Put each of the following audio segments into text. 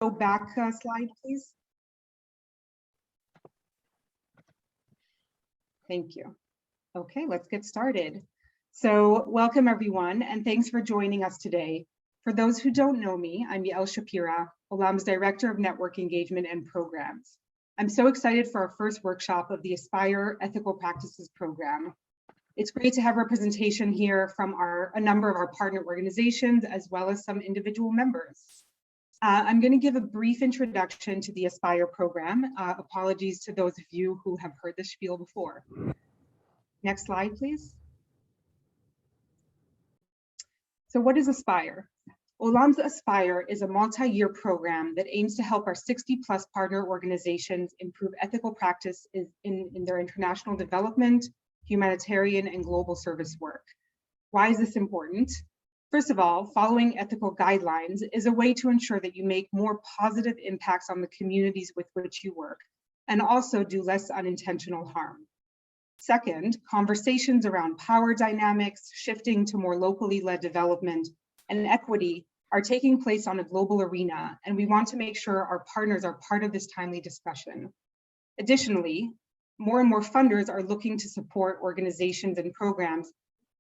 Go back slide, please. Thank you. Okay, let's get started. So welcome everyone, and thanks for joining us today. For those who don't know me, I'm Yael Shapira, OLAM's Director of Network Engagement and Programs. I'm so excited for our first workshop of the Aspire Ethical Practices Program. It's great to have representation here from a number of our partner organizations, as well as some individual members. I'm going to give a brief introduction to the Aspire program. Apologies to those of you who have heard this spiel before. Next slide, please. So what is Aspire? OLAM's Aspire is a multi-year program that aims to help our 60+ partner organizations improve ethical practice in their international development, humanitarian, and global service work. Why is this important? First of all, following ethical guidelines is a way to ensure that you make more positive impacts on the communities with which you work, and also do less unintentional harm. Second, conversations around power dynamics, shifting to more locally led development, and equity are taking place on a global arena, and we want to make sure our partners are part of this timely discussion. Additionally, more and more funders are looking to support organizations and programs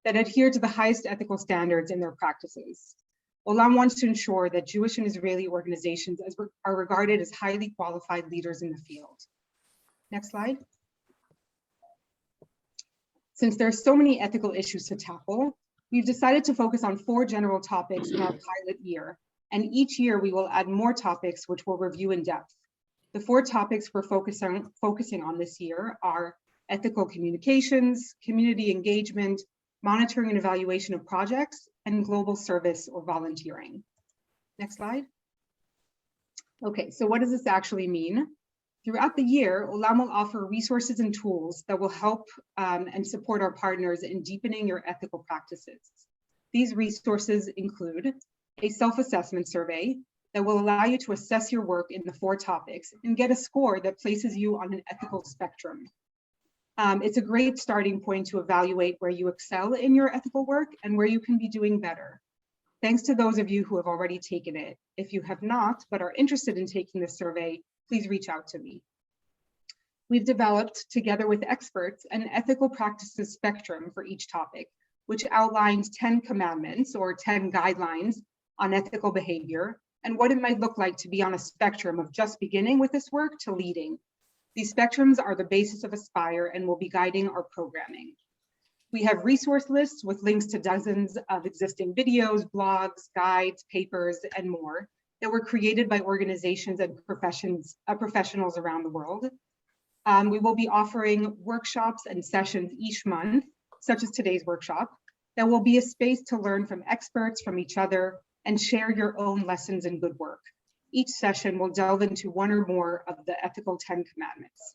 that adhere to the highest ethical standards in their practices. OLAM wants to ensure that Jewish and Israeli organizations are regarded as highly qualified leaders in the field. Next slide. Since there are so many ethical issues to tackle, we've decided to focus on 4 general topics in our pilot year, and each year we will add more topics which we'll review in depth. The 4 topics we're focusing on this year are ethical communications, community engagement, monitoring and evaluation of projects, and global service or volunteering. Next slide. Okay, so what does this actually mean? Throughout the year, OLAM will offer resources and tools that will help and support our partners in deepening your ethical practices. These resources include a self-assessment survey that will allow you to assess your work in the 4 topics and get a score that places you on an ethical spectrum. It's a great starting point to evaluate where you excel in your ethical work and where you can be doing better. Thanks to those of you who have already taken it. If you have not, but are interested in taking the survey, please reach out to me. We've developed, together with experts, an ethical practices spectrum for each topic, which outlines 10 commandments or 10 guidelines on ethical behavior and what it might look like to be on a spectrum of just beginning with this work to leading. These spectrums are the basis of Aspire and will be guiding our programming. We have resource lists with links to dozens of existing videos, blogs, guides, papers, and more that were created by organizations and professionals around the world. We will be offering workshops and sessions each month, such as today's workshop, that will be a space to learn from experts, from each other, and share your own lessons and good work. Each session will delve into 1 or more of the ethical 10 commandments.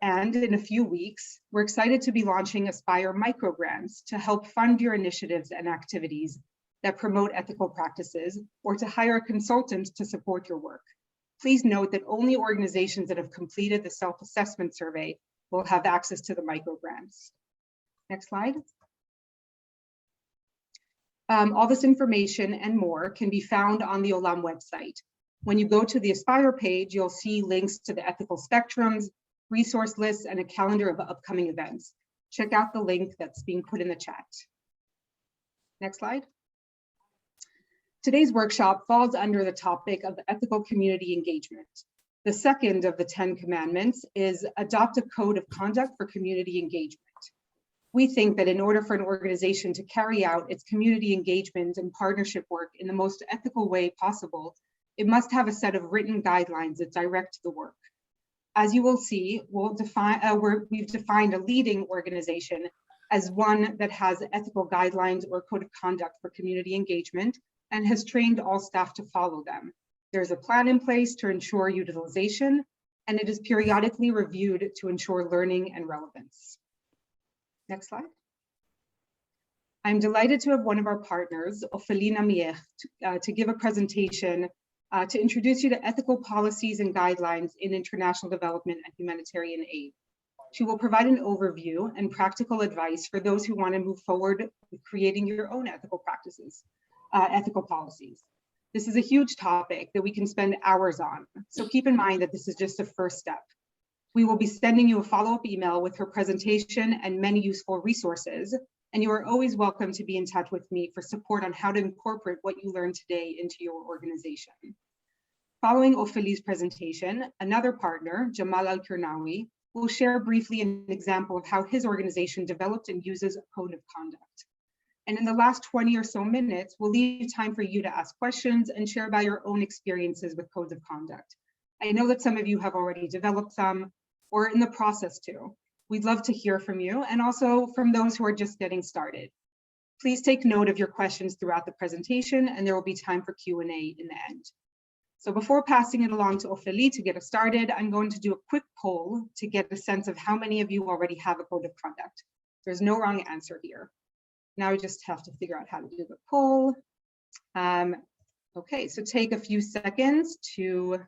And in a few weeks, we're excited to be launching Aspire microgrants to help fund your initiatives and activities that promote ethical practices, or to hire a consultant to support your work. Please note that only organizations that have completed the self-assessment survey will have access to the microgrants. Next slide. All this information and more can be found on the OLAM website. When you go to the Aspire page, you'll see links to the ethical spectrums, resource lists, and a calendar of upcoming events. Check out the link that's being put in the chat. Next slide. Today's workshop falls under the topic of ethical community engagement. The second of the 10 commandments is adopt a code of conduct for community engagement. We think that in order for an organization to carry out its community engagement and partnership work in the most ethical way possible, it must have a set of written guidelines that direct the work. As you will see, we've defined a leading organization as one that has ethical guidelines or code of conduct for community engagement and has trained all staff to follow them. There's a plan in place to ensure utilization, and it is periodically reviewed to ensure learning and relevance. Next slide. I'm delighted to have one of our partners, Ophelina Miech, to give a presentation to introduce you to ethical policies and guidelines in international development and humanitarian aid. She will provide an overview and practical advice for those who want to move forward with creating your own ethical practices, ethical policies. This is a huge topic that we can spend hours on, so keep in mind that this is just a first step. We will be sending you a follow-up email with her presentation and many useful resources, and you are always welcome to be in touch with me for support on how to incorporate what you learned today into your organization. Following Ophelie's presentation, another partner, Jamal Al-Kurnawi, will share briefly an example of how his organization developed and uses a code of conduct. And in the last 20 or so minutes, we'll leave time for you to ask questions and share about your own experiences with codes of conduct. I know that some of you have already developed some or in the process to. We'd love to hear from you and also from those who are just getting started. Please take note of your questions throughout the presentation, and there will be time for Q&A in the end. So before passing it along to Ophélie to get us started, I'm going to do a quick poll to get a sense of how many of you already have a code of conduct. There's no wrong answer here. Now we just have to figure out how to do the poll. Okay, so take a few seconds to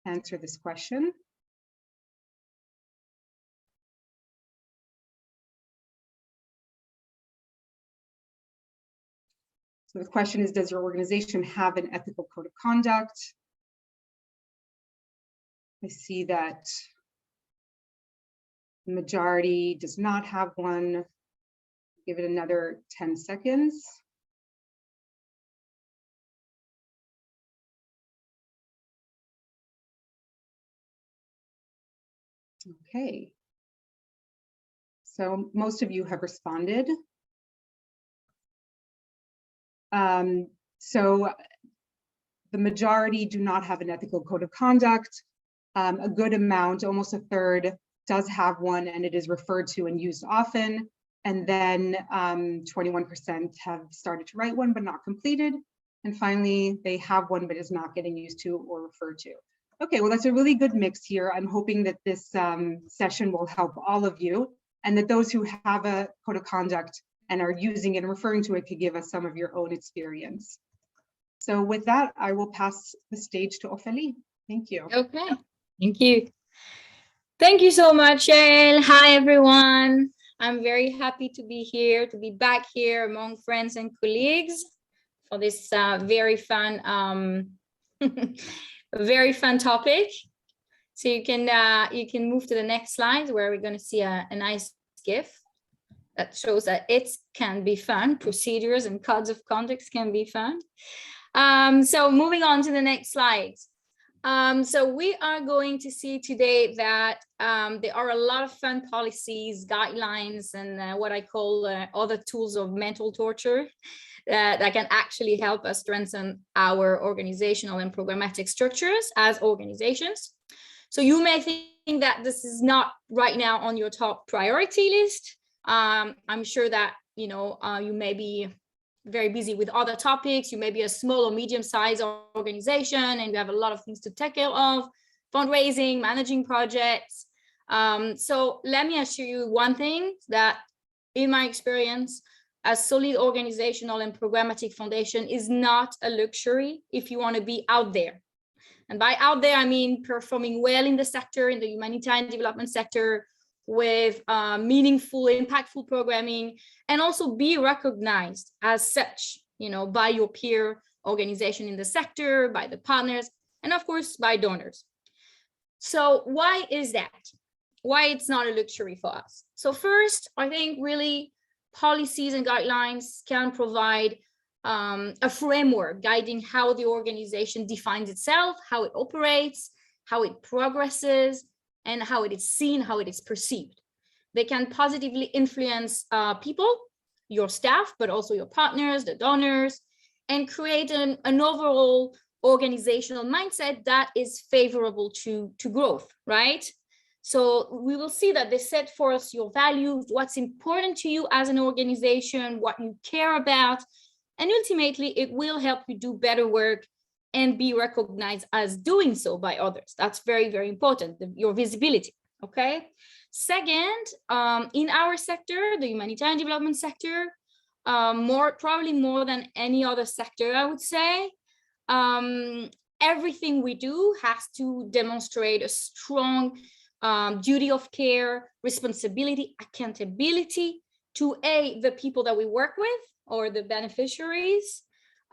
answer this question. So the question is, does your organization have an ethical code of conduct? I see that the majority does not have one. Give it another 10 seconds. Okay. So most of you have responded. So the majority do not have an ethical code of conduct. A good amount, almost a third, does have one, and it is referred to and used often. And then 21% have started to write one but not completed. And finally, they have one but is not getting used to or referred to. Okay, well, that's a really good mix here. I'm hoping that this session will help all of you, and that those who have a code of conduct and are using it and referring to it could give us some of your own experience. So with that, I will pass the stage to Ophélie. Thank you. Okay, thank you. Thank you so much, Yael. Hi, everyone. I'm very happy to be here, to be back here among friends and colleagues for this very fun topic. So you can move to the next slide, where we're going to see a nice GIF that shows that it can be fun. Procedures and codes of conduct can be fun. So moving on to the next slide. So we are going to see today that there are a lot of fun policies, guidelines, and what I call other tools of mental torture that can actually help us strengthen our organizational and programmatic structures as organizations. So you may think that this is not right now on your top priority list. I'm sure that you may be very busy with other topics. You may be a small or medium-sized organization and you have a lot of things to take care of, fundraising, managing projects. So let me assure you one thing, that in my experience, a solid organizational and programmatic foundation is not a luxury if you want to be out there. And by out there, I mean performing well in the sector, in the humanitarian development sector, with meaningful, impactful programming, and also be recognized as such, by your peer organization in the sector, by the partners, and of course, by donors. So why is that? Why it's not a luxury for us? So first, I think really policies and guidelines can provide a framework guiding how the organization defines itself, how it operates, how it progresses, and how it is seen, how it is perceived. They can positively influence people, your staff, but also your partners, the donors, and create an overall organizational mindset that is favorable to growth, right? So we will see that they set forth your values, what's important to you as an organization, what you care about, and ultimately it will help you do better work and be recognized as doing so by others. That's very, very important, your visibility, okay? Second, in our sector, the humanitarian development sector, probably more than any other sector, I would say, everything we do has to demonstrate a strong duty of care, responsibility, accountability to the people that we work with or the beneficiaries,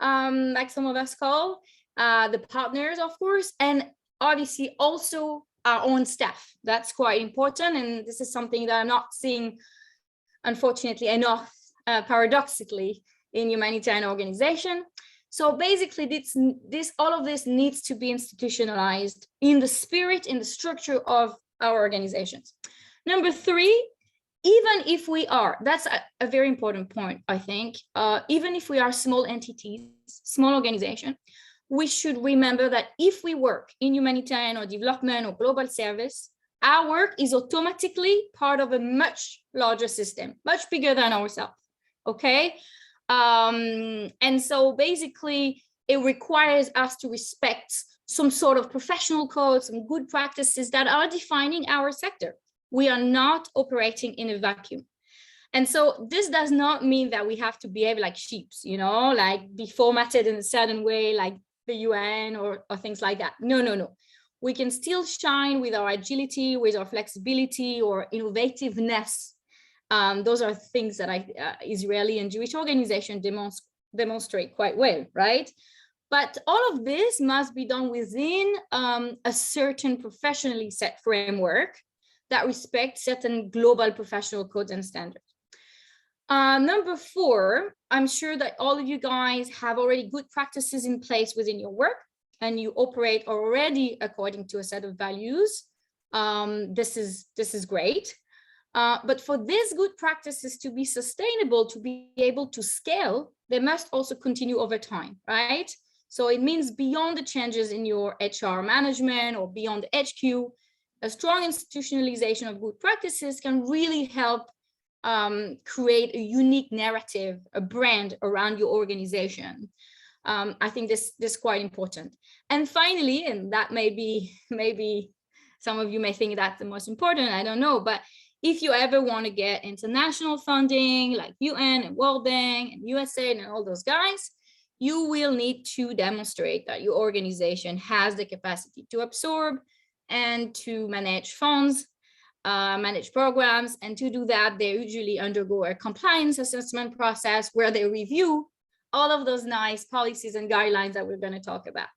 like some of us call, the partners, of course, and obviously also our own staff. That's quite important. And this is something that I'm not seeing, unfortunately, enough, paradoxically, in humanitarian organization. So basically, all of this needs to be institutionalized in the spirit, in the structure of our organizations. Number 3, even if we are, that's a very important point, I think, even if we are small entities, small organization, we should remember that if we work in humanitarian or development or global service, our work is automatically part of a much larger system, much bigger than ourselves, okay? And so basically, it requires us to respect some sort of professional codes, some good practices that are defining our sector. We are not operating in a vacuum. And so this does not mean that we have to behave like sheeps, you know, like be formatted in a certain way, like the UN or things like that. No. We can still shine with our agility, with our flexibility or innovativeness. Those are things that Israeli and Jewish organizations demonstrate quite well, right? But all of this must be done within a certain professionally set framework that respects certain global professional codes and standards. Number 4, I'm sure that all of you guys have already good practices in place within your work, and you operate already according to a set of values. This is great. But for these good practices to be sustainable, to be able to scale, they must also continue over time, right? So it means beyond the changes in your HR management or beyond the HQ, a strong institutionalization of good practices can really help create a unique narrative, a brand around your organization. I think this is quite important. And finally, and that maybe some of you may think that's the most important, I don't know, but if you ever want to get international funding like UN and World Bank and USAID and all those guys, you will need to demonstrate that your organization has the capacity to absorb and to manage funds, manage programs. And to do that, they usually undergo a compliance assessment process where they review all of those nice policies and guidelines that we're going to talk about.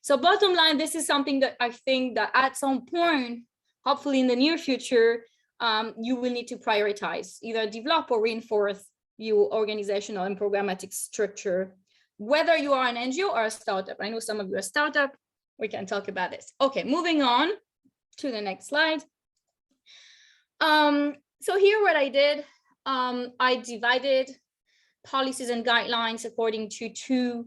So bottom line, this is something that I think that at some point, hopefully in the near future, you will need to prioritize, either develop or reinforce your organizational and programmatic structure, whether you are an NGO or a startup. I know some of you are a startup. We can talk about this. Okay, moving on to the next slide. So here what I did, I divided policies and guidelines according to 2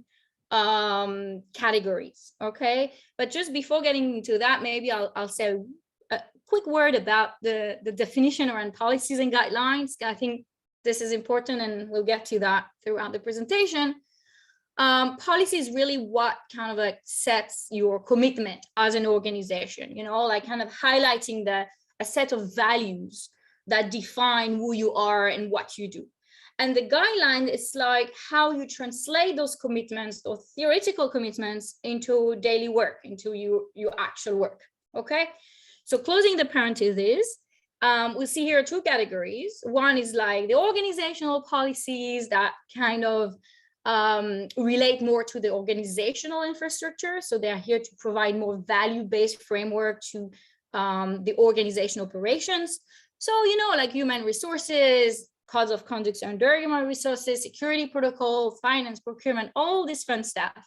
categories, okay? But just before getting into that, maybe I'll say a quick word about the definition around policies and guidelines. I think this is important, and we'll get to that throughout the presentation. Policy is really what kind of like sets your commitment as an organization, you know, like kind of highlighting a set of values that define who you are and what you do. And the guideline is like how you translate those commitments or theoretical commitments into daily work, into your actual work, okay? So closing the parentheses, we see here 2 categories. One is like the organizational policies that kind of relate more to the organizational infrastructure. So they're here to provide more value-based framework to the organization operations. So, you know, like human resources, codes of conduct under human resources, security protocol, finance, procurement, all this fun stuff.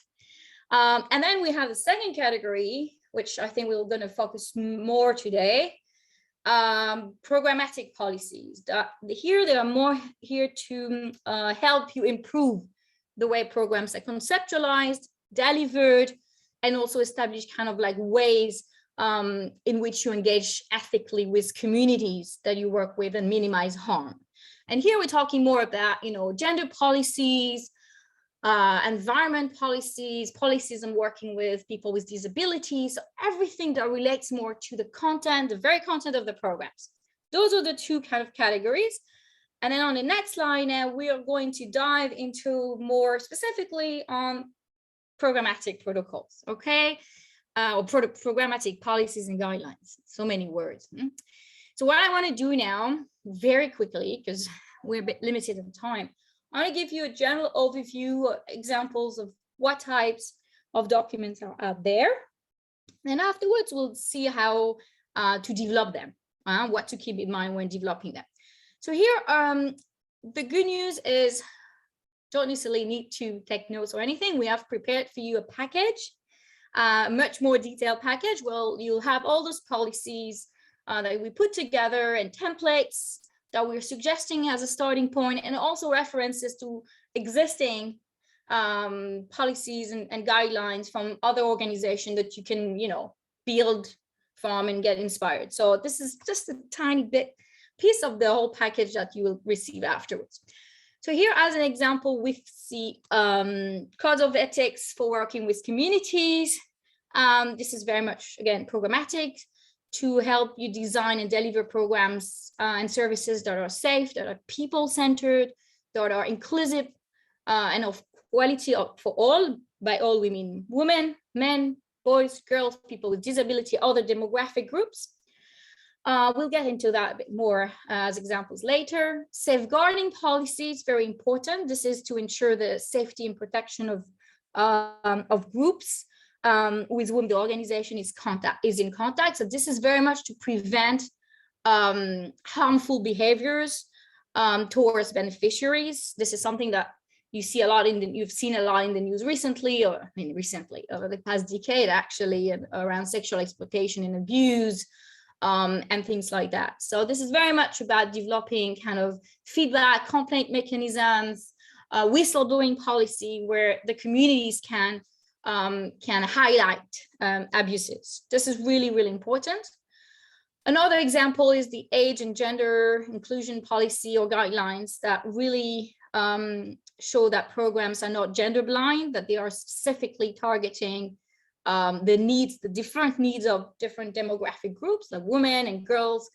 And then we have the second category, which I think we're going to focus more today, programmatic policies. Here, they are more here to help you improve the way programs are conceptualized, delivered, and also establish kind of like ways in which you engage ethically with communities that you work with and minimize harm. And here we're talking more about, you know, gender policies, environment policies, policies on working with people with disabilities, everything that relates more to the content, the very content of the programs. Those are the 2 kind of categories. And then on the next slide now, we are going to dive into more specifically on programmatic protocols, okay? Or programmatic policies and guidelines, so many words. So what I want to do now, very quickly, because we're a bit limited in time, I want to give you a general overview, examples of what types of documents are out there. And afterwards, we'll see how to develop them, what to keep in mind when developing them. So here, the good news is, don't necessarily need to take notes or anything. We have prepared for you a package, much more detailed package. Well, you'll have all those policies that we put together and templates that we're suggesting as a starting point, and also references to existing policies and guidelines from other organizations that you can, build from and get inspired. So this is just a tiny piece of the whole package that you will receive afterwards. So here, as an example, we see codes of ethics for working with communities. This is very much, again, programmatic to help you design and deliver programs and services that are safe, that are people-centered, that are inclusive, and of quality for all. By all, we mean women, men, boys, girls, people with disability, other demographic groups. We'll get into that a bit more as examples later. Safeguarding policies, very important. This is to ensure the safety and protection of groups with whom the organization is in contact. So this is very much to prevent harmful behaviors towards beneficiaries. This is something that you've seen a lot in the news recently, over the past decade, actually, around sexual exploitation and abuse. And things like that. So this is very much about developing kind of feedback, complaint mechanisms, whistleblowing policy where the communities can highlight abuses. This is really, really important. Another example is the age and gender inclusion policy or guidelines that really show that programs are not gender blind, that they are specifically targeting the different needs of different demographic groups, like women and girls.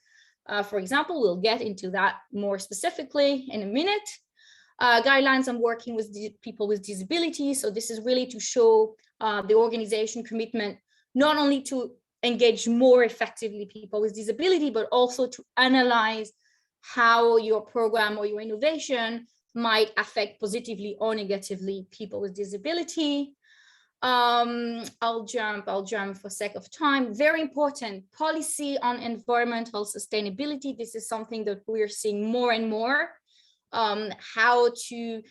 For example, we'll get into that more specifically in a minute. Guidelines on working with people with disabilities. So this is really to show the organization commitment, not only to engage more effectively people with disability, but also to analyze how your program or your innovation might affect positively or negatively people with disability. I'll jump for sake of time. Very important, policy on environmental sustainability. This is something that we're seeing more and more. How to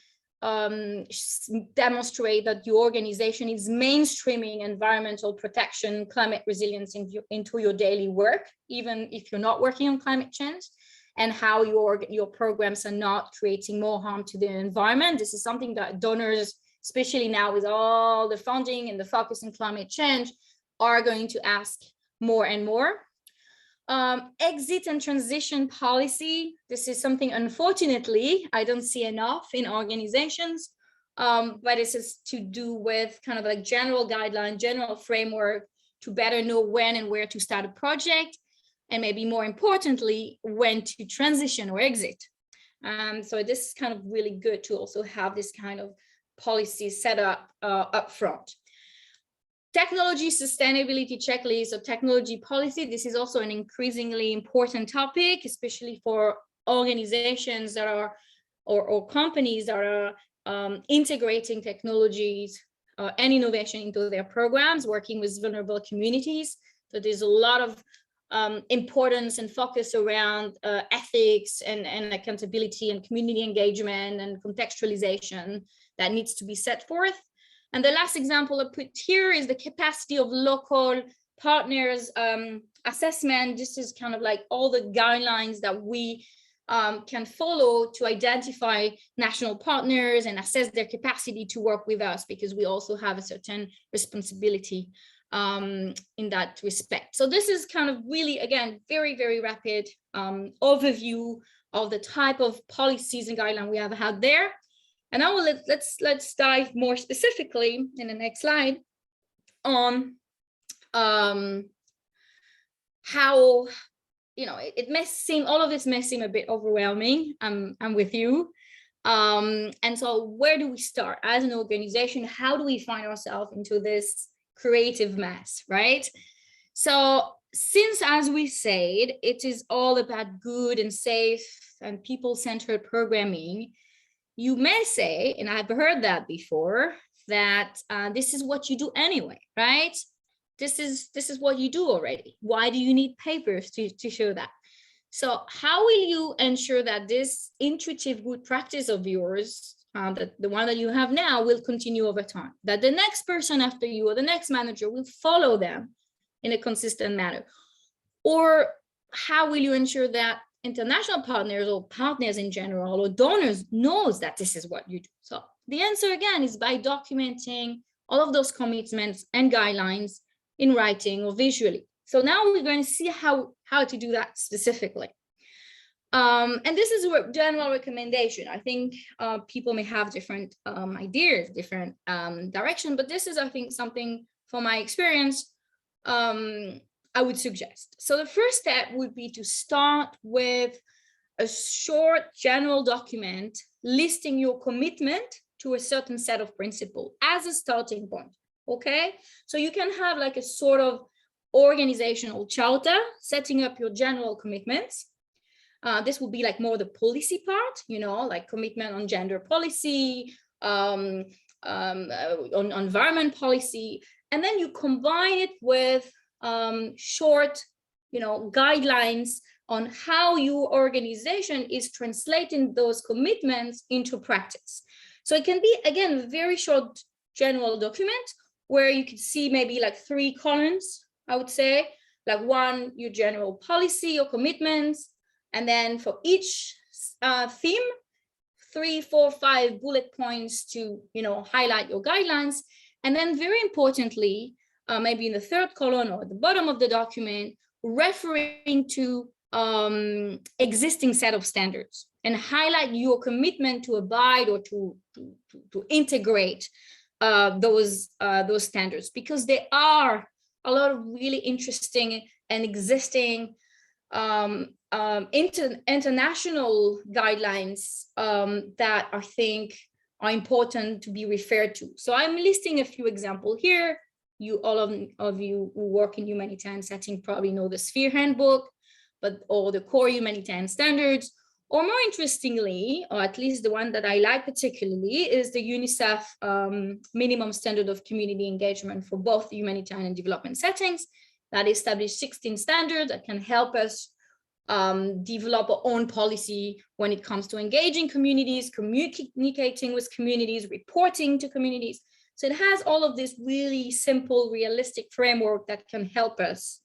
demonstrate that your organization is mainstreaming environmental protection, climate resilience into your daily work, even if you're not working on climate change, and how your programs are not creating more harm to the environment. This is something that donors, especially now with all the funding and the focus on climate change, are going to ask more and more. Exit and transition policy. This is something, unfortunately, I don't see enough in organizations, but this is to do with kind of like general guideline, general framework to better know when and where to start a project, and maybe more importantly, when to transition or exit. So this is kind of really good to also have this kind of policy set up front. Technology sustainability checklist or technology policy. This is also an increasingly important topic, especially for organizations that are or companies that are integrating technologies and innovation into their programs, working with vulnerable communities. So there's a lot of importance and focus around ethics and accountability and community engagement and contextualization that needs to be set forth. And the last example I put here is the capacity of local partners assessment. This is kind of like all the guidelines that we can follow to identify national partners and assess their capacity to work with us, because we also have a certain responsibility in that respect. So this is kind of really, again, very, very rapid overview of the type of policies and guidelines we have had there. And now let's dive more specifically in the next slide on how, it may seem, all of this may seem a bit overwhelming. I'm with you. And so where do we start as an organization? How do we find ourselves into this creative mess, right? So since, as we said, it is all about good and safe and people-centered programming, you may say, and I've heard that before, that this is what you do anyway, right? This is what you do already. Why do you need papers to show that? So how will you ensure that this intuitive good practice of yours, the one that you have now, will continue over time? That the next person after you or the next manager will follow them in a consistent manner? Or how will you ensure that international partners or partners in general or donors knows that this is what you do? So the answer again is by documenting all of those commitments and guidelines in writing or visually. So now we're going to see how to do that specifically. And this is a general recommendation. I think people may have different ideas, different direction, but this is, I think, something from my experience I would suggest. So the first step would be to start with a short general document listing your commitment to a certain set of principles as a starting point. Okay, so you can have like a sort of organizational charter setting up your general commitments. This will be like more the policy part, you know, like commitment on gender policy, on environment policy, and then you combine it with short, you know, guidelines on how your organization is translating those commitments into practice. So it can be, again, a very short general document where you could see maybe like 3 columns, I would say, like 1, your general policy or commitments, and then for each theme, 3, 4, 5 bullet points to, you know, highlight your guidelines. And then very importantly, maybe in the 3rd column or at the bottom of the document, referring to existing set of standards and highlight your commitment to abide or to integrate those standards, because there are a lot of really interesting and existing international guidelines that I think are important to be referred to. So I'm listing a few examples here. All of you who work in humanitarian setting probably know the Sphere Handbook, or the core humanitarian standards, or more interestingly, or at least the one that I like particularly, is the UNICEF minimum standard of community engagement for both humanitarian and development settings that established 16 standards that can help us develop our own policy when it comes to engaging communities, communicating with communities, reporting to communities. So it has all of this really simple, realistic framework that can help us.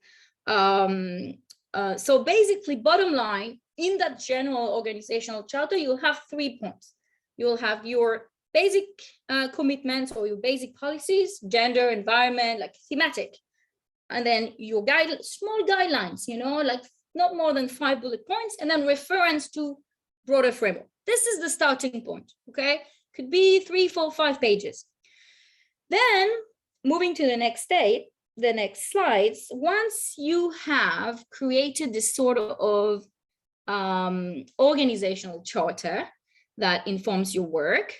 So basically, bottom line, in that general organizational charter, you'll have 3 points. You'll have your basic commitments or your basic policies, gender, environment, like thematic. And then your small guidelines, you know, like not more than 5 bullet points, and then reference to broader framework. This is the starting point, okay? Could be 3, 4, 5 pages. Then moving to the next state, the next slides, once you have created this sort of organizational charter that informs your work,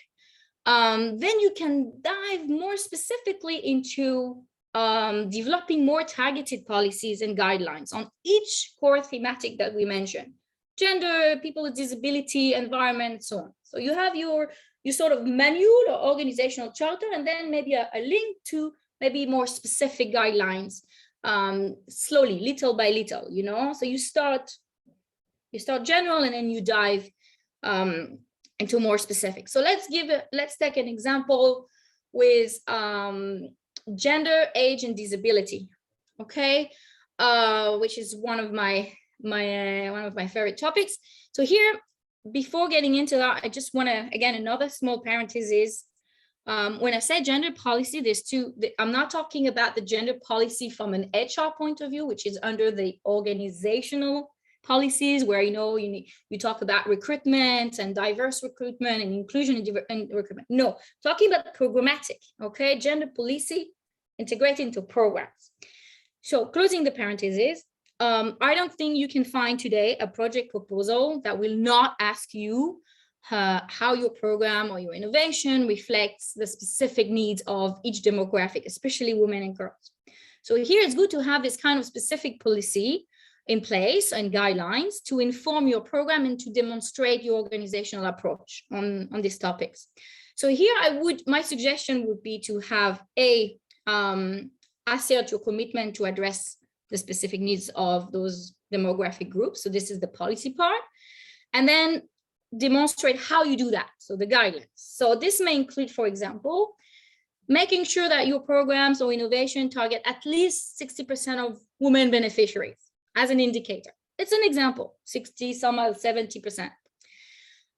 then you can dive more specifically into developing more targeted policies and guidelines on each core thematic that we mentioned: gender, people with disability, environment, and so on. So you have your sort of manual or organizational charter, and then maybe a link to maybe more specific guidelines, slowly, little by little, you know. So you start general, and then you dive into more specific. So let's take an example with gender, age, and disability, okay, which is one of my favorite topics. So here, before getting into that, I just want to, again, another small parenthesis. When I say gender policy, there's two. I'm not talking about the gender policy from an HR point of view, which is under the organizational policies, where you talk about recruitment and diverse recruitment and inclusion and recruitment. No, talking about programmatic, okay, gender policy integrated into programs. So closing the parentheses, I don't think you can find today a project proposal that will not ask you how your program or your innovation reflects the specific needs of each demographic, especially women and girls. So here it's good to have this kind of specific policy in place and guidelines to inform your program and to demonstrate your organizational approach on these topics. So here my suggestion would be to have assert your commitment to address the specific needs of those demographic groups. So this is the policy part. And then demonstrate how you do that. So the guidelines. So this may include, for example, making sure that your programs or innovation target at least 60% of women beneficiaries as an indicator. It's an example, 60, some are 70%.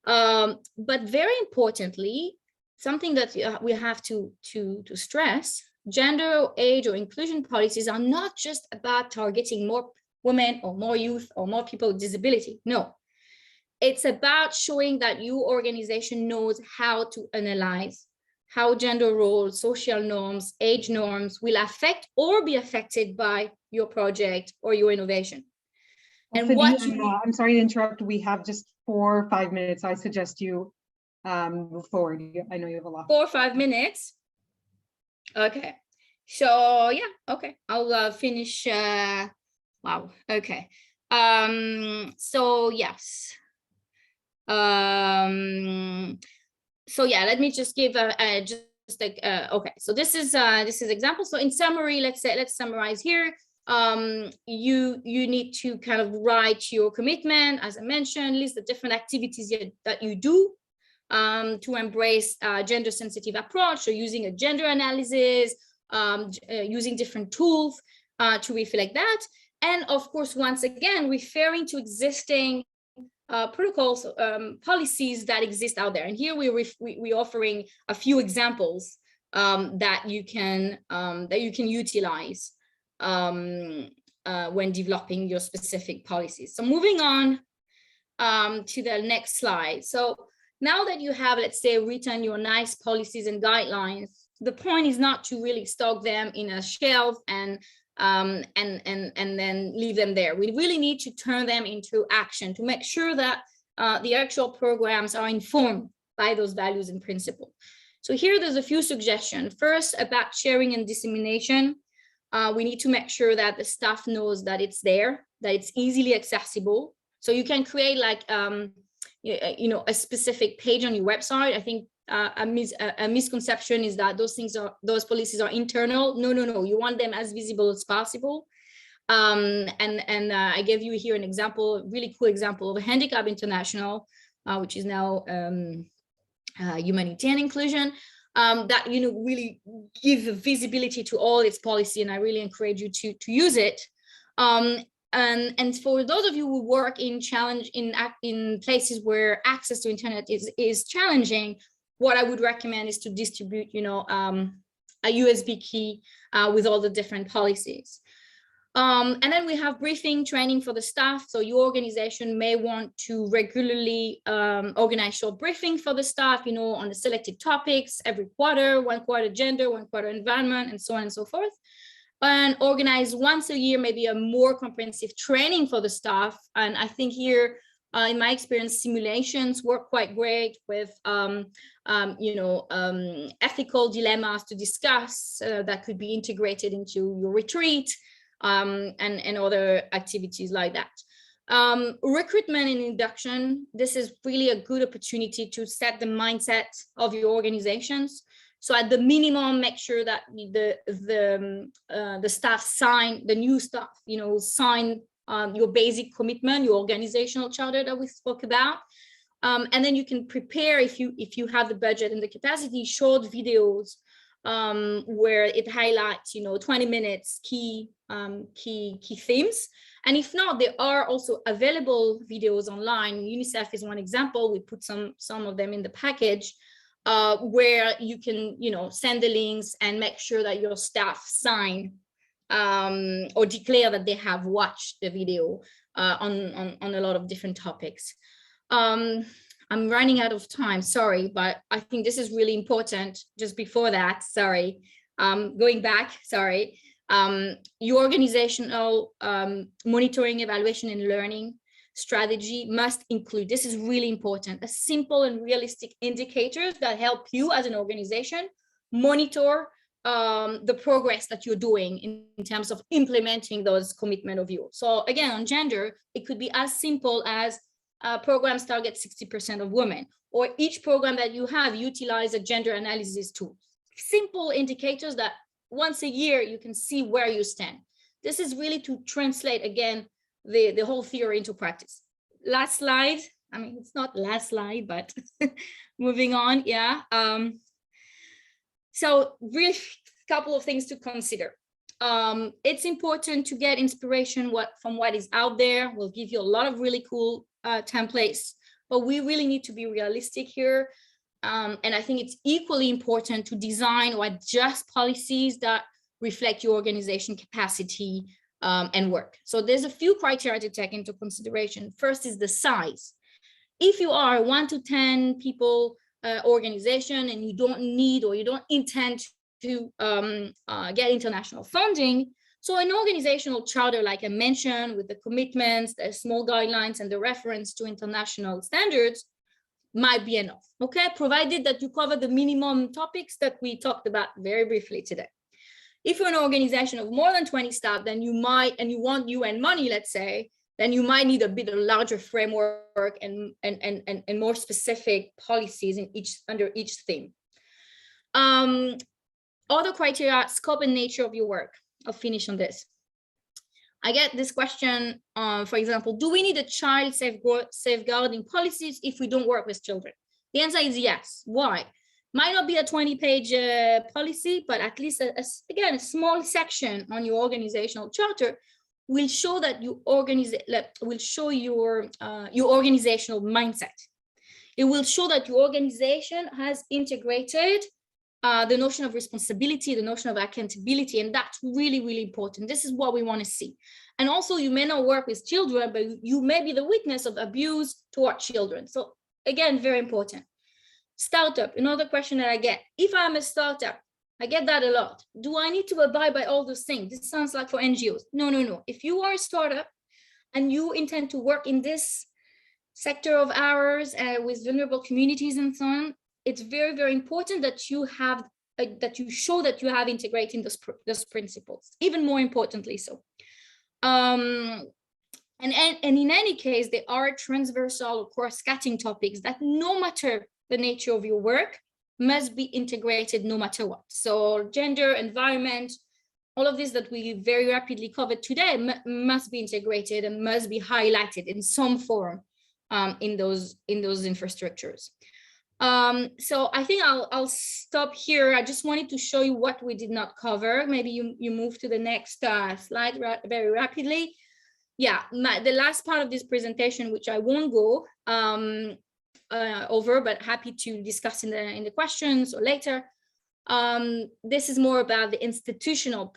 But very importantly, something that we have to stress, gender, age, or inclusion policies are not just about targeting more women or more youth or more people with disability. No, it's about showing that your organization knows how to analyze how gender roles, social norms, age norms will affect or be affected by your project or your innovation. And I'm sorry to interrupt. We have just 4 or 5 minutes. I suggest you move forward. I know you have a lot. 4 or 5 minutes. Okay. So yeah, okay. I'll finish. Wow. Okay. So yes. So yeah, let me just give okay. So this is example. So in summary, let's summarize here. You need to kind of write your commitment, as I mentioned, list the different activities that you do to embrace gender sensitive approach, so using a gender analysis, using different tools to reflect that. And of course, once again, referring to existing protocols, policies that exist out there. And here we're offering a few examples that you can utilize when developing your specific policies. So moving on to the next slide. So now that you have, let's say, written your nice policies and guidelines, the point is not to really stock them in a shelf and then leave them there. We really need to turn them into action to make sure that the actual programs are informed by those values and principles. So here there's a few suggestions. First, about sharing and dissemination. We need to make sure that the staff knows that it's there, that it's easily accessible. So you can create like, a specific page on your website. I think a misconception is that those policies are internal. No. You want them as visible as possible. And I gave you here an example, a really cool example of Handicap International, which is now Humanitarian Inclusion, that really give visibility to all its policy, and I really encourage you to use it. And for those of you who work in places where access to internet is challenging, what I would recommend is to distribute, a USB key with all the different policies. And then we have briefing training for the staff. So your organization may want to regularly organize short briefing for the staff, on the selected topics every quarter, 1 quarter gender, 1 quarter environment, and so on and so forth. And organize once a year, maybe a more comprehensive training for the staff. And I think here, in my experience, simulations work quite great with, ethical dilemmas to discuss that could be integrated into your retreat and other activities like that. Recruitment and induction. This is really a good opportunity to set the mindset of your organizations. So at the minimum, make sure that the staff sign, the new staff, sign your basic commitment, your organizational charter that we spoke about. And then you can prepare, if you have the budget and the capacity, short videos where it highlights, 20 minutes key themes. And if not, there are also available videos online. UNICEF is one example. We put some of them in the package. Where you can, send the links and make sure that your staff sign or declare that they have watched the video on a lot of different topics. I'm running out of time, sorry, but I think this is really important. Just before that, sorry, going back, sorry, your organizational monitoring, evaluation, and learning strategy must include, this is really important, a simple and realistic indicators that help you as an organization monitor the progress that you're doing in terms of implementing those commitment of yours. So again, on gender, it could be as simple as programs target 60% of women, or each program that you have utilize a gender analysis tool. Simple indicators that once a year you can see where you stand. This is really to translate, again, the whole theory into practice. Last slide. I mean, it's not last slide, but moving on, yeah. So really a couple of things to consider. It's important to get inspiration from what is out there. We'll give you a lot of really cool templates, but we really need to be realistic here. And I think it's equally important to design or adjust policies that reflect your organization capacity and work. So there's a few criteria to take into consideration. First is the size. If you are a 1 to 10 people organization and you don't need or you don't intend to get international funding, so an organizational charter, like I mentioned, with the commitments, the small guidelines, and the reference to international standards might be enough, okay? Provided that you cover the minimum topics that we talked about very briefly today. If you're an organization of more than 20 staff, then you might, and you want UN money, let's say, then you might need a bit of larger framework and more specific policies under each theme. Other criteria, scope and nature of your work. I'll finish on this. I get this question, for example, do we need a child safeguarding policies if we don't work with children? The answer is yes. Why? Might not be a 20-page policy, but at least, again, a small section on your organizational charter will show that you will show your organizational mindset. It will show that your organization has integrated the notion of responsibility, the notion of accountability, and that's really, really important. This is what we want to see. And also, you may not work with children, but you may be the witness of abuse toward children. So again, very important. Startup, another question that I get. If I'm a startup, I get that a lot. Do I need to abide by all those things? This sounds like for NGOs. No, no, no. If you are a startup and you intend to work in this sector of ours with vulnerable communities and so on, it's very, very important that you have that you show that you have integrating those principles, even more importantly so. And in any case, there are transversal or cross-cutting topics that no matter the nature of your work must be integrated no matter what. So gender, environment, all of this that we very rapidly covered today must be integrated and must be highlighted in some form in those infrastructures. So I think I'll stop here. I just wanted to show you what we did not cover. Maybe you move to the next slide very rapidly. Yeah, the last part of this presentation, which I won't go over, but happy to discuss in the questions or later. This is more about the institutional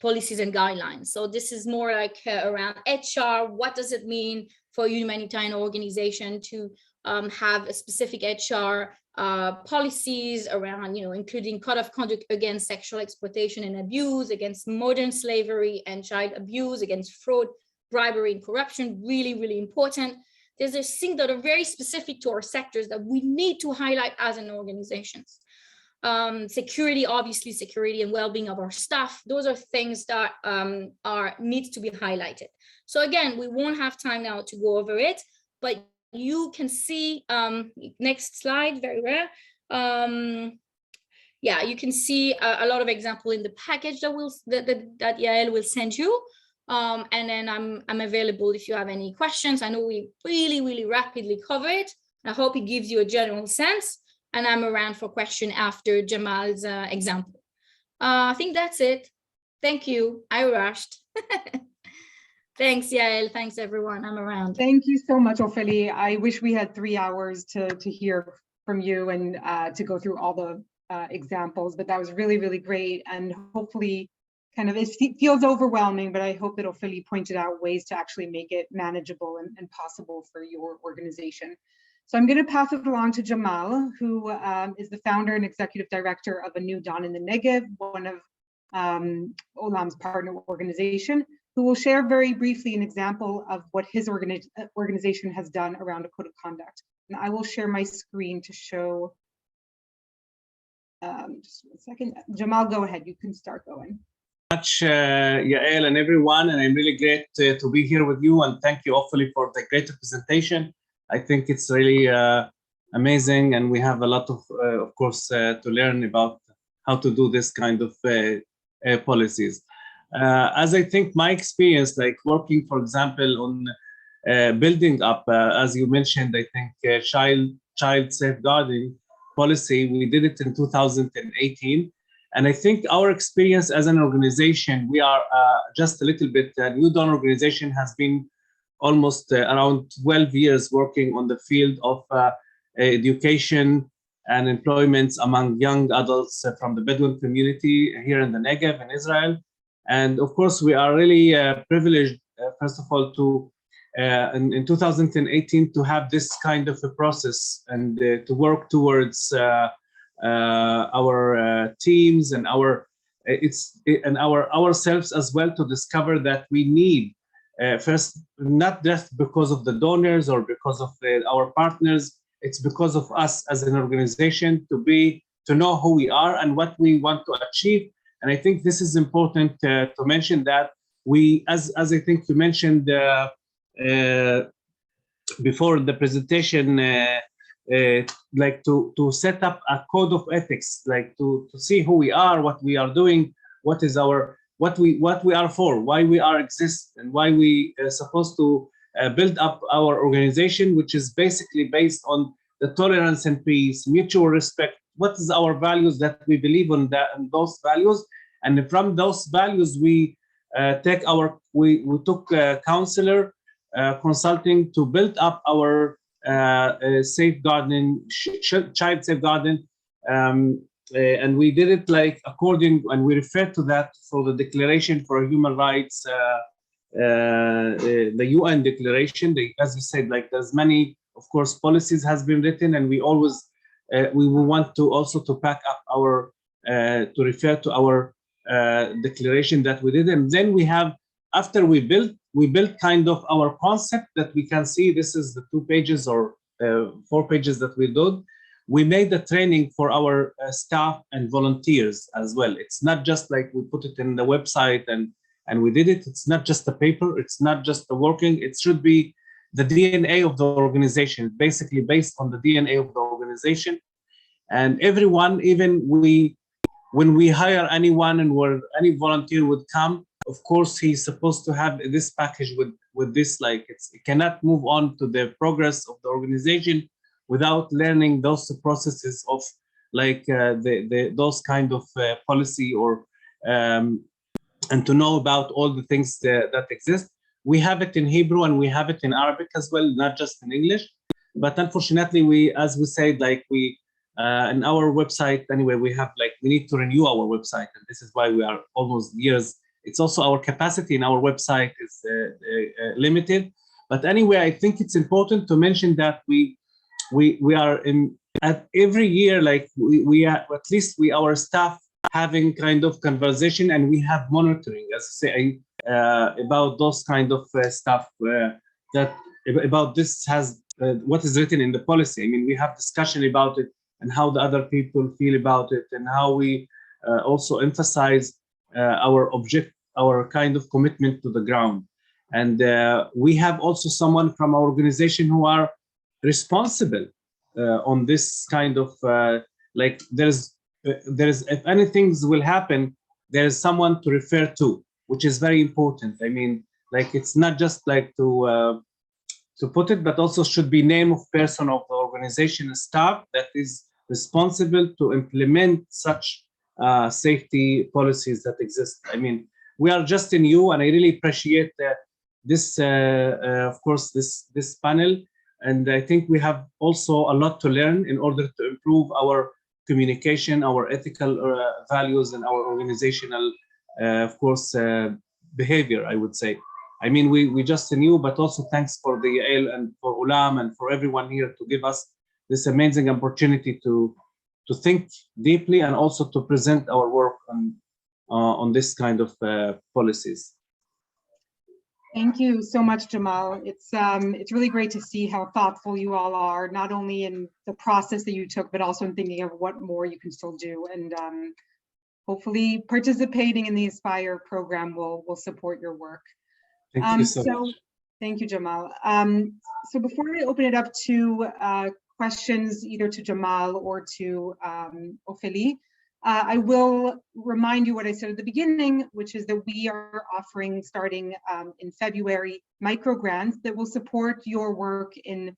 policies and guidelines. So this is more like around HR. What does it mean for a humanitarian organization to have a specific HR policies around, including code of conduct against sexual exploitation and abuse, against modern slavery and child abuse, against fraud, bribery, and corruption. Really, really important. There's a thing that are very specific to our sectors that we need to highlight as an organization. Security, obviously, security and well-being of our staff. Those are things that needs to be highlighted. So again, we won't have time now to go over it, but you can see, next slide, very rare. Yeah, you can see a lot of example in the package that Yael will send you. And then I'm available if you have any questions. I know we really, really rapidly cover it. I hope it gives you a general sense, and I'm around for question after Jamal's example. I think that's it. Thank you. I rushed. Thanks, Yael. Thanks, everyone. I'm around. Thank you so much, Ophélie. I wish we had 3 hours to hear from you and to go through all the examples, but that was really, really great. And hopefully, it feels overwhelming, but I hope that Ophélie pointed out ways to actually make it manageable and possible for your organization. So I'm going to pass it along to Jamal, who is the founder and executive director of A New Dawn in the Negev, one of OLAM's partner organization, who will share very briefly an example of what his organization has done around a code of conduct. And I will share my screen to show Just 1 second. Jamal, go ahead. You can start going. Much, Yael and everyone, and I'm really great to be here with you, and thank you awfully for the great presentation. I think it's really amazing, and we have a lot of course, to learn about how to do this kind of policies. As I think my experience, like working, for example, on building up, as you mentioned, I think child safeguarding policy, we did it in 2018. And I think our experience as an organization, we are just a little bit, New Dawn organization has been almost around 12 years working on the field of education and employment among young adults from the Bedouin community here in the Negev in Israel. And of course, we are really privileged, first of all, to in 2018 to have this kind of a process and to work towards our teams and ourselves as well, to discover that we need first, not just because of the donors or because of our partners, it's because of us as an organization to know who we are and what we want to achieve. And I think this is important to mention that we, as I think you mentioned before the presentation, like to set up a code of ethics, like to see who we are, what we are doing, what is what we are for, why we are exist, and why we are supposed to build up our organization, which is basically based on the tolerance and peace, mutual respect. What is our values that we believe in, and those values, and from those values we took counselor consulting to build up our safeguarding, child safeguarding, and we did it like according, and we refer to that for the Declaration for Human Rights, the UN Declaration. As you said, like there's many, of course, policies has been written, and we always we will want to also to back up our to refer to our declaration that we did, and then we have, after we built kind of our concept that we can see. This is the 2 pages or 4 pages that we did. We made the training for our staff and volunteers as well. It's not just like we put it in the website and we did it. It's not just a paper. It's not just the working. It should be the DNA of the organization, basically based on the DNA of the organization. And everyone, even when we hire anyone and where any volunteer would come, of course, he's supposed to have this package with this, like it cannot move on to the progress of the organization without learning those processes of like those kind of policy or and to know about all the things that exist. We have it in Hebrew and we have it in Arabic as well, not just in English. But unfortunately, as we said, like in our website anyway, we need to renew our website, and this is why we are almost years. It's also our capacity in our website is limited. But anyway, I think it's important to mention that we are at every year, like we are, at least our staff having kind of conversation, and we have monitoring, as I say, about those kind of stuff that about this has what is written in the policy. I mean, we have discussion about it and how the other people feel about it, and how we also emphasize our kind of commitment to the ground. And we have also someone from our organization who are responsible on this kind of like there's if anything will happen, there is someone to refer to, which is very important. I mean, like it's not just like to put it, but also should be name of person of the organization staff that is responsible to implement such safety policies that exist. I mean, we are just in you, and I really appreciate this, of course, this panel. And I think we have also a lot to learn in order to improve our communication, our ethical values, and our organizational, of course, behavior, I would say. I mean, we just knew, but also thanks for the Yael and for OLAM and for everyone here to give us this amazing opportunity to think deeply and also to present our work on this kind of policies. Thank you so much, Jamal. It's really great to see how thoughtful you all are, not only in the process that you took, but also in thinking of what more you can still do. And hopefully participating in the Aspire program will support your work. Thank you so much. Thank you, Jamal. So before I open it up to questions either to Jamal or to Ophélie, I will remind you what I said at the beginning, which is that we are offering, starting in February, micro grants that will support your work in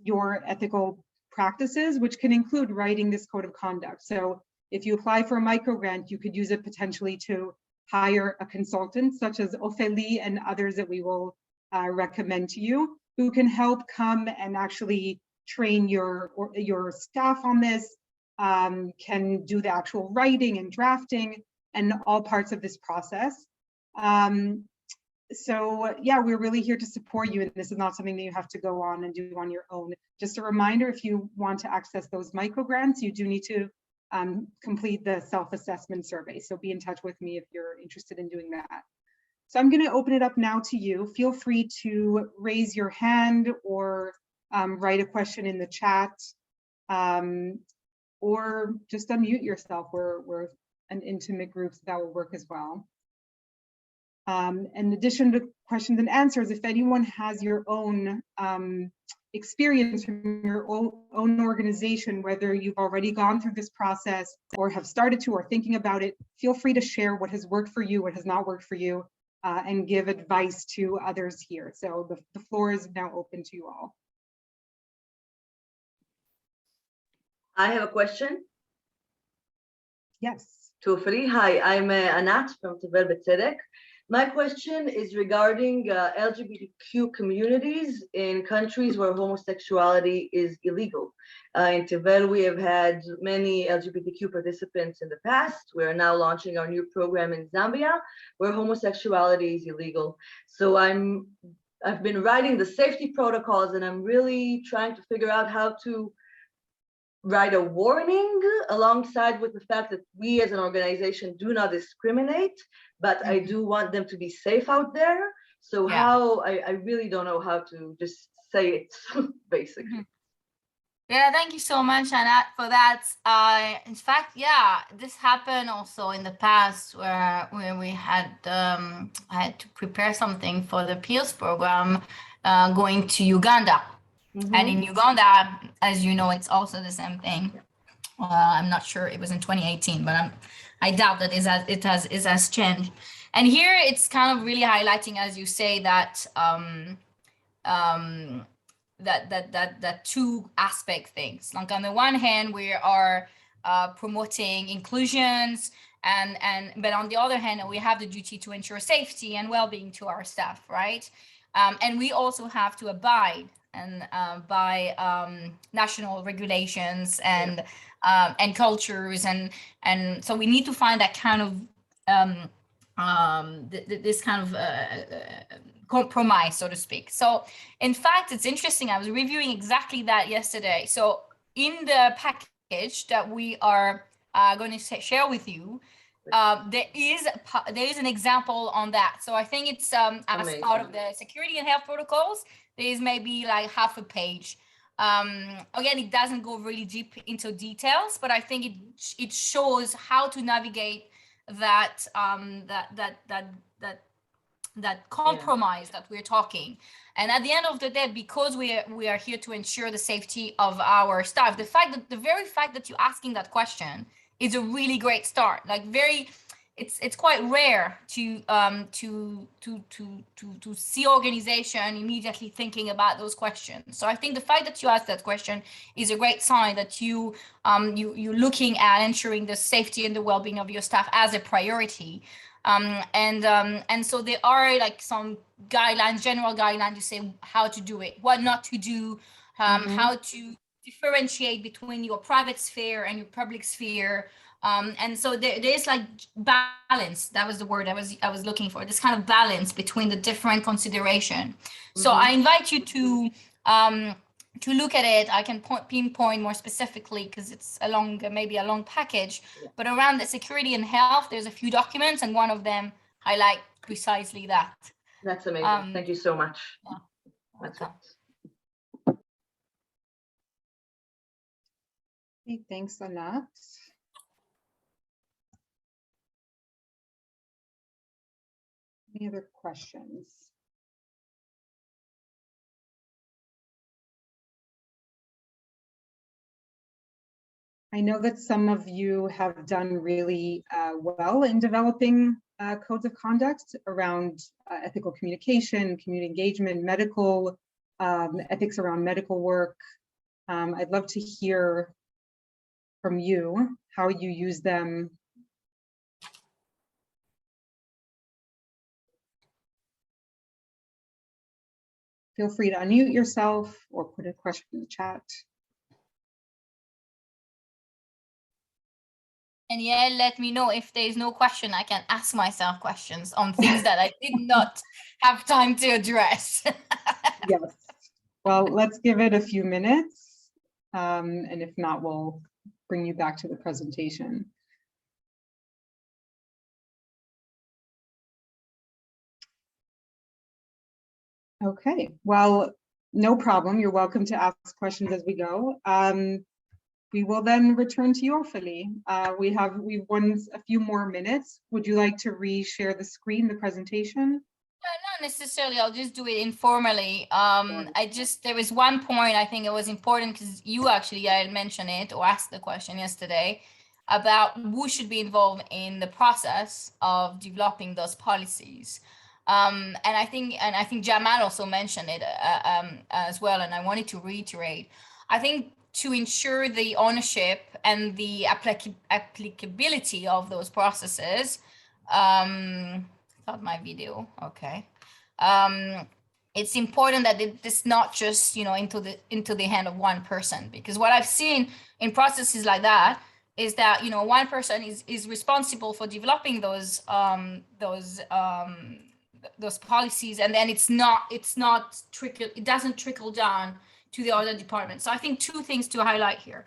your ethical practices, which can include writing this code of conduct. So if you apply for a micro grant, you could use it potentially to hire a consultant such as Ophélie and others that we will recommend to you, who can help come and actually train your staff on this, can do the actual writing and drafting and all parts of this process. So yeah, we're really here to support you, and this is not something that you have to go on and do on your own. Just a reminder, if you want to access those micro grants, you do need to complete the self-assessment survey. So be in touch with me if you're interested in doing that. So I'm going to open it up now to you. Feel free to raise your hand or write a question in the chat, or just unmute yourself. We're an intimate group, so that will work as well. In addition to questions and answers, if anyone has your own experience from your own organization, whether you've already gone through this process or have started to or thinking about it, feel free to share what has worked for you, what has not worked for you, and give advice to others here. So the floor is now open to you all. I have a question. Yes. To Ophélie. Hi, I'm Anat from Tevel B'Tzedek. My question is regarding LGBTQ communities in countries where homosexuality is illegal. In Tevel, we have had many LGBTQ participants in the past. We are now launching our new program in Zambia, where homosexuality is illegal. So I've been writing the safety protocols, and I'm really trying to figure out how to write a warning alongside with the fact that we as an organization do not discriminate, but I do want them to be safe out there. So how, I really don't know how to just say it, basically. Yeah, thank you so much, Anat, for that. In fact, yeah, this happened also in the past where we had I had to prepare something for the Peers program going to Uganda. And in Uganda, as you know, it's also the same thing. I'm not sure, it was in 2018, but I doubt that it has changed. And here it's kind of really highlighting, as you say, that that two aspect things. Like on the one hand, we are promoting inclusions, but on the other hand, we have the duty to ensure safety and well-being to our staff, right? And we also have to abide by national regulations and cultures, and so we need to find that kind of this kind of compromise, so to speak. So in fact, it's interesting, I was reviewing exactly that yesterday. So in the package that we are going to share with you, there is an example on that. So I think it's as part of the security and health protocols, there is maybe like half a page. Again, it doesn't go really deep into details, but I think it shows how to navigate that that compromise that we're talking. And at the end of the day, because we are here to ensure the safety of our staff, the very fact that you're asking that question is a really great start. Like it's quite rare to see organization immediately thinking about those questions. So I think the fact that you asked that question is a great sign that you're looking at ensuring the safety and the well-being of your staff as a priority. And so there are like some guidelines, general guidelines to say how to do it, what not to do, how to differentiate between your private sphere and your public sphere. And so there's like balance. That was the word I was looking for. This kind of balance between the different consideration. So I invite you to look at it. I can pinpoint more specifically because it's maybe a long package, but around the security and health, there's a few documents, and one of them highlight precisely that. That's amazing. Thank you so much. Yeah. That's Welcome. Okay, thanks, Anat. Any other questions? I know that some of you have done really well in developing codes of conduct around ethical communication, community engagement, medical ethics around medical work. I'd love to hear from you how you use them. Feel free to unmute yourself or put a question in the chat. And yeah, let me know if there's no question. I can ask myself questions on things that I did not have time to address. Yes. Well, let's give it a few minutes. And if not, we'll bring you back to the presentation. Okay, well, no problem. You're welcome to ask questions as we go. We will then return to you, Ophélie. We've won a few more minutes. Would you like to re-share the screen, the presentation? Not necessarily. I'll just do it informally. There was one point I think it was important because you actually Yael mentioned it or asked the question yesterday about who should be involved in the process of developing those policies. And I think Jamal also mentioned it as well. And I wanted to reiterate. I think to ensure the ownership and the applicability of those processes. Thought my video, okay. It's important that it's not just, into the hand of one person, because what I've seen in processes like that is that, one person is responsible for developing those policies, and then it doesn't trickle down to the other departments. So I think two things to highlight here.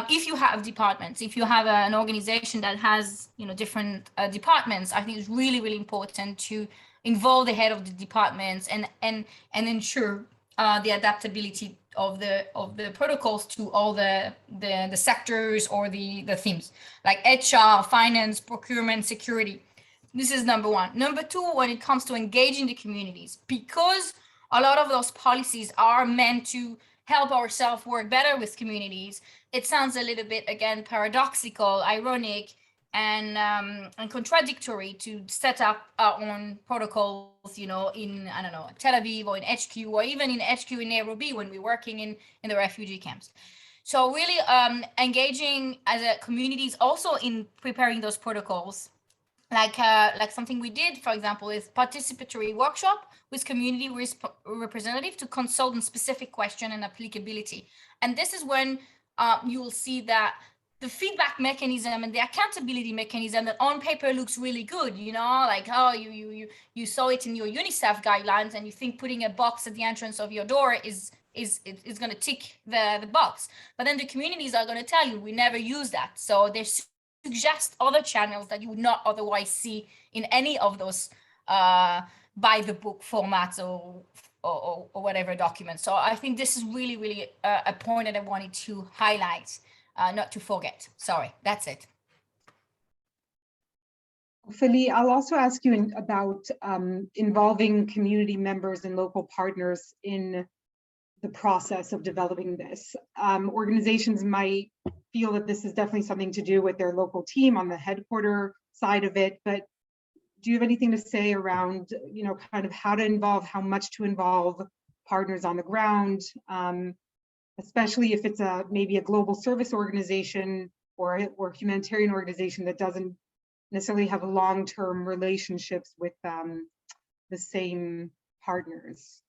If you have departments, if you have an organization that has, different departments, I think it's really, really important to involve the head of the departments and ensure the adaptability of the protocols to all the sectors or the themes, like HR, finance, procurement, security. This is number one. Number two, when it comes to engaging the communities, because a lot of those policies are meant to help ourselves work better with communities, it sounds a little bit, again, paradoxical, ironic, and contradictory to set up our own protocols, in, I don't know, Tel Aviv or in HQ, or even in HQ in Nairobi when we're working in the refugee camps. So really engaging as a communities also in preparing those protocols, like something we did, for example, is participatory workshop with community representative to consult on specific question and applicability. And this is when you will see that the feedback mechanism and the accountability mechanism that on paper looks really good, like, oh, you saw it in your UNICEF guidelines and you think putting a box at the entrance of your door is going to tick the box. But then the communities are going to tell you, we never use that. So there's suggest other channels that you would not otherwise see in any of those by the book formats or whatever documents. So I think this is really, really a point that I wanted to highlight, not to forget. Sorry, that's it. Ophélie, I'll also ask you about involving community members and local partners in the process of developing this. Organizations might feel that this is definitely something to do with their local team on the headquarter side of it, but do you have anything to say around, kind of how to involve, how much to involve partners on the ground, especially if it's maybe a global service organization or humanitarian organization that doesn't necessarily have long-term relationships with the same partners?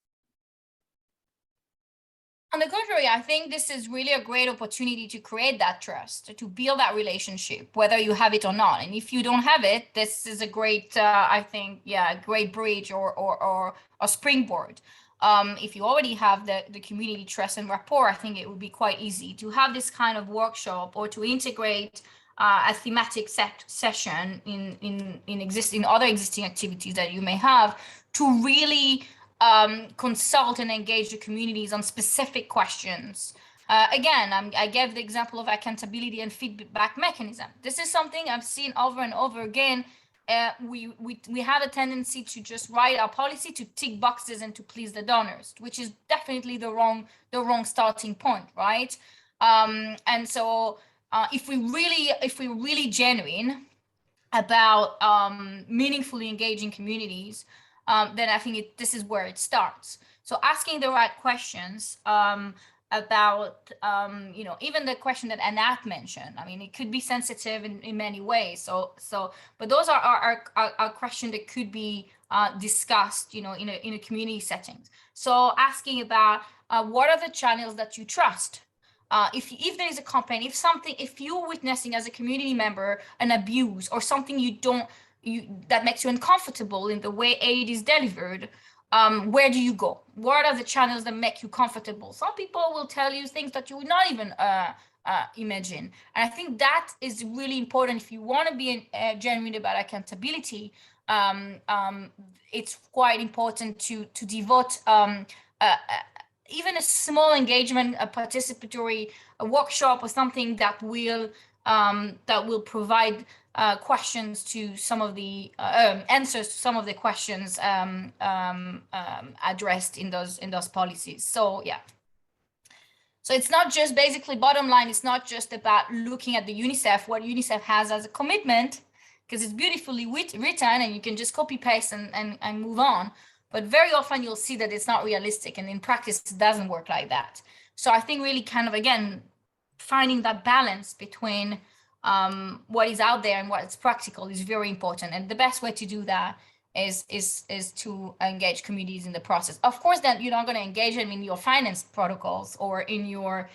On the contrary, I think this is really a great opportunity to create that trust, to build that relationship, whether you have it or not. And if you don't have it, this is a great, I think, a great bridge or a springboard. If you already have the community trust and rapport, I think it would be quite easy to have this kind of workshop or to integrate a thematic session in other existing activities that you may have, to really consult and engage the communities on specific questions. Again, I gave the example of accountability and feedback mechanism. This is something I've seen over and over again. We have a tendency to just write our policy to tick boxes and to please the donors, which is definitely the wrong starting point, right? And so if we're really genuine about meaningfully engaging communities, then I think this is where it starts. So asking the right questions about, even the question that Anat mentioned. I mean, it could be sensitive in many ways. But those are questions that could be discussed, in a community setting. So asking about what are the channels that you trust? If there is a complaint, if you're witnessing as a community member an abuse or something that makes you uncomfortable in the way aid is delivered, where do you go? What are the channels that make you comfortable? Some people will tell you things that you would not even imagine. And I think that is really important if you want to be genuine about accountability. It's quite important to devote even a small engagement, a participatory workshop or something that will provide questions to some of the answers to some of the questions addressed in those policies. So yeah. So it's not just, basically, bottom line, it's not just about looking at the UNICEF, what UNICEF has as a commitment, because it's beautifully written and you can just copy paste and move on. But very often you'll see that it's not realistic, and in practice it doesn't work like that. So I think really kind of, again, finding that balance between what is out there and what is practical is very important. And the best way to do that is to engage communities in the process. Of course, then you're not going to engage them in your finance protocols or in your,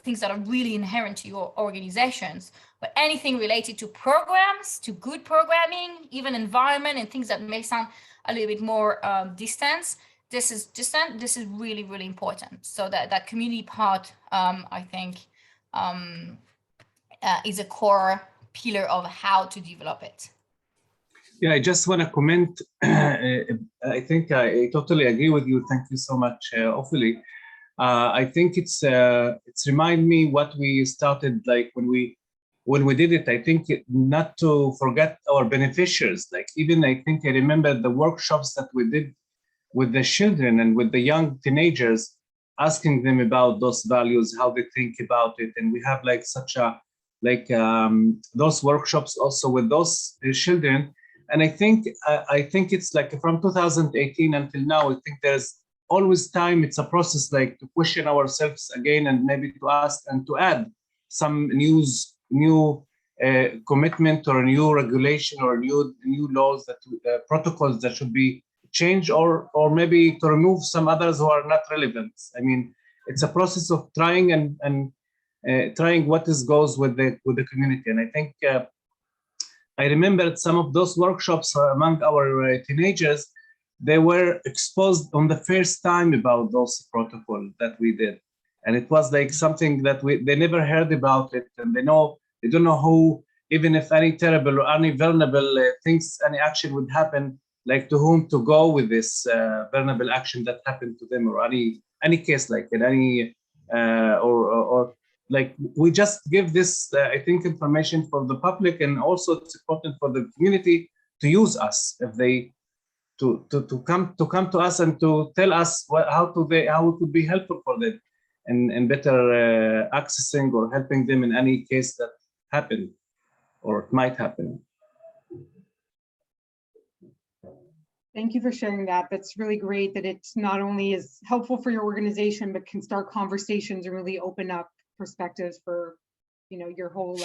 things that are really inherent to your organizations. But anything related to programs, to good programming, even environment and things that may sound a little bit more distant, this is really, really important. So that community part, I think, is a core pillar of how to develop it. Yeah, I just want to comment. I think I totally agree with you. Thank you so much, Ophelie. I think it's remind me what we started, like when we did it. I think not to forget our beneficiaries. Like, even I think I remember the workshops that we did with the children and with the young teenagers, asking them about those values, how they think about it. And we have like such a, those workshops also with those children. And I think it's like from 2018 until now, I think there's always time. It's a process, like, to question ourselves again, and maybe to ask and to add some new commitment or a new regulation or new laws, that protocols that should be changed, or maybe to remove some others who are not relevant. I mean, it's a process of trying and trying what goes with the community. And I think I remembered some of those workshops among our teenagers. They were exposed on the first time about those protocols that we did, and it was like something that they never heard about it, and they don't know who, even if any terrible or any vulnerable things, any action would happen, like to whom to go with this vulnerable action that happened to them, or any case, like in any or like, we just give this I think information for the public, and also it's important for the community to use us, if they to come to us and to tell us how it would be helpful for them, and better accessing or helping them in any case that happened or it might happen. Thank you for sharing that. That's really great that it's not only is helpful for your organization, but can start conversations and really open up perspectives for, your whole,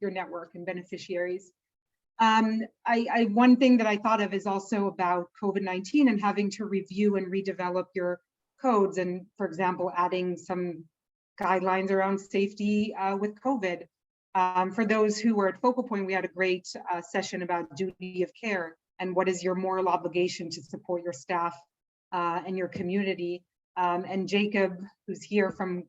your network and beneficiaries. One thing that I thought of is also about COVID-19 and having to review and redevelop your codes, and, for example, adding some guidelines around safety with COVID. For those who were at Focal Point, we had a great session about duty of care and what is your moral obligation to support your staff and your community. And Jacob, who's here from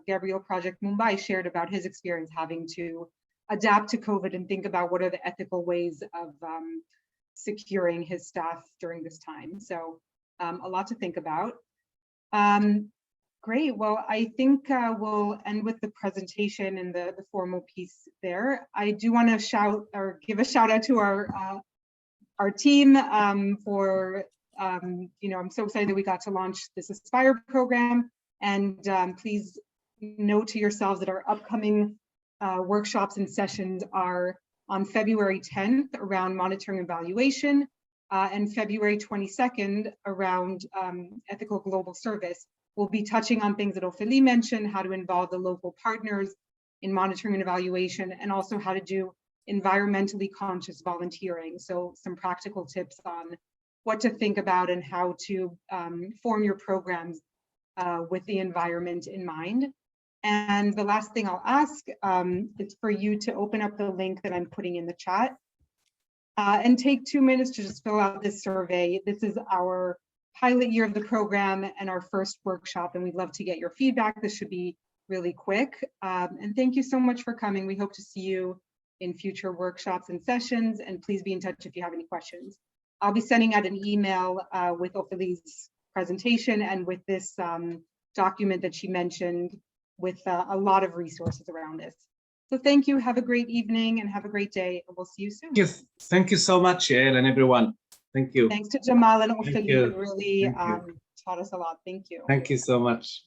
Gabriel Project Mumbai, shared about his experience having to adapt to COVID and think about what are the ethical ways of securing his staff during this time. So a lot to think about. Great, well, I think we'll end with the presentation and the formal piece there. I do want to give a shout out to our team for, I'm so excited that we got to launch this Aspire program. And please note to yourselves that our upcoming workshops and sessions are on February 10th around monitoring and evaluation, and February 22nd around ethical global service. We'll be touching on things that Ophélie mentioned, how to involve the local partners in monitoring and evaluation, and also how to do environmentally conscious volunteering. So some practical tips on what to think about and how to form your programs with the environment in mind. And the last thing I'll ask is for you to open up the link that I'm putting in the chat and take 2 minutes to just fill out this survey. This is our pilot year of the program and our first workshop, and we'd love to get your feedback. This should be really quick. And thank you so much for coming. We hope to see you in future workshops and sessions, and please be in touch if you have any questions. I'll be sending out an email with Ophélie's presentation and with this document that she mentioned with a lot of resources around this. So thank you, have a great evening and have a great day, and we'll see you soon. Yes, thank you so much, Yael, and everyone. Thank you. Thanks to Jamal and Ophélie, you. who really Thank you. taught us a lot. Thank you. Thank you so much.